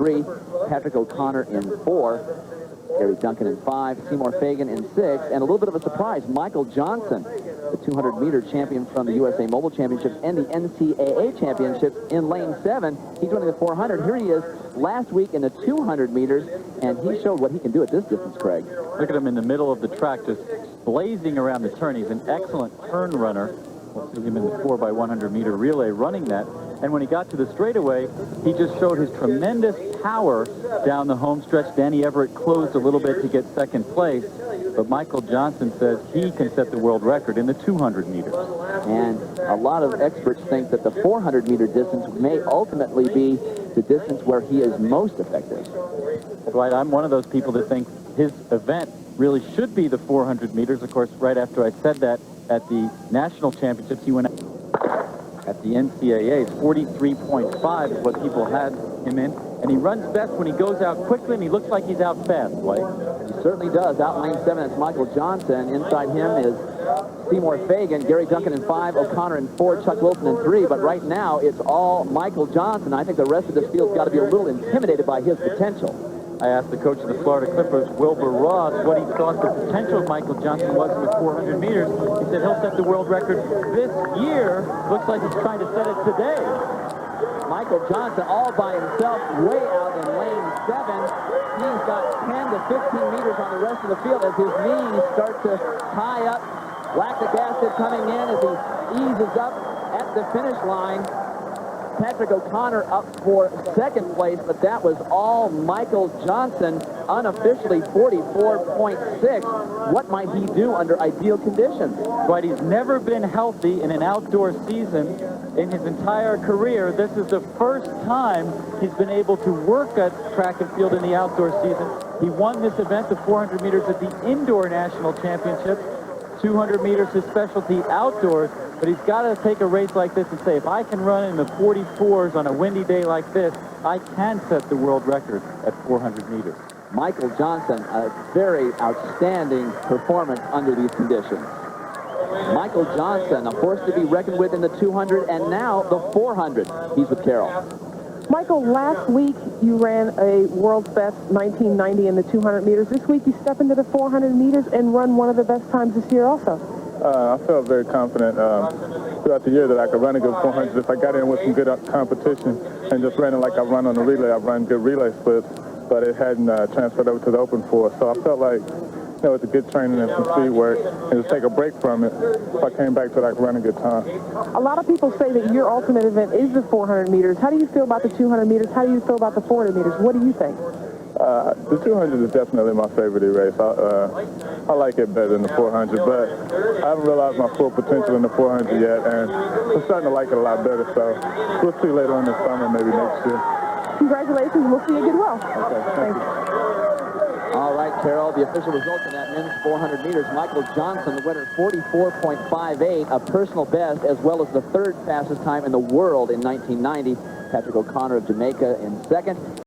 3, Patrick O'Connor in 4, Gary Duncan in 5, Seymour Fagan in 6, and a little bit of a surprise, Michael Johnson, the 200-meter champion from the USA Mobile Championships and the NCAA Championships in lane 7. He's running the 400. Here he is last week in the 200 meters, and he showed what he can do at this distance, Craig. Look at him in the middle of the track, just blazing around the turn. He's an excellent turn runner. We'll see him in the 4x100 meter relay running that. And when he got to the straightaway, he just showed his tremendous power down the home stretch. Danny Everett closed a little bit to get second place, but Michael Johnson says he can set the world record in the 200 meters. And a lot of experts think that the 400 meter distance may ultimately be the distance where he is most effective. Right, I'm one of those people that think his event really should be the 400 meters. Of course, right after I said that at the national championships, he went at the NCAAs. 43.5 is what people had him in. And he runs best when he goes out quickly, and he looks like he's out fast, Blake. He certainly does. Out in lane 7, that's Michael Johnson. Inside him is Seymour Fagan, Gary Duncan in 5, O'Connor in 4, Chuck Wilson in 3. But right now, it's all Michael Johnson. I think the rest of this field's got to be a little intimidated by his potential. I asked the coach of the Florida Clippers, Wilbur Ross, what he thought the potential of Michael Johnson was in the 400 meters. He said he'll set the world record this year. Looks like he's trying to set it today. Michael Johnson all by himself, way out in lane 7. He's got 10 to 15 meters on the rest of the field as his knees start to tie up. Lactic acid coming in as he eases up at the finish line. Patrick O'Connor up for second place, but that was all Michael Johnson, unofficially 44.6. What might he do under ideal conditions? Right, he's never been healthy in an outdoor season in his entire career. This is the first time he's been able to work at track and field in the outdoor season. He won this event, the 400 meters, at the indoor national championships. 200 meters his specialty outdoors, but he's got to take a race like this and say, if I can run in the 44s on a windy day like this, I can set the world record at 400 meters. Michael Johnson, a very outstanding performance under these conditions. Michael Johnson, a force to be reckoned with in the 200 and now the 400. He's with Carol. Michael, last week you ran a world's best 1990 in the 200 meters. This week you step into the 400 meters and run one of the best times this year also. I felt very confident throughout the year that I could run a good 400 if I got in with some good competition and just ran it like I run on the relay. I've run good relay splits, but it hadn't transferred over to the open four. So I felt like, you know, it's a good training and some speed work, and just take a break from it. If I came back to it, I could run a good time. A lot of people say that your ultimate event is the 400 meters. How do you feel about the 200 meters? How do you feel about the 400 meters? What do you think? The 200 is definitely my favorite race. I like it better than the 400, but I haven't realized my full potential in the 400 yet, and I'm starting to like it a lot better, so we'll see later on this summer, maybe next year. Congratulations. We'll see you get well. Okay, thank you. All right, Carol, the official results in that men's 400 meters. Michael Johnson, the winner, 44.58, a personal best, as well as the third fastest time in the world in 1990. Patrick O'Connor of Jamaica in second.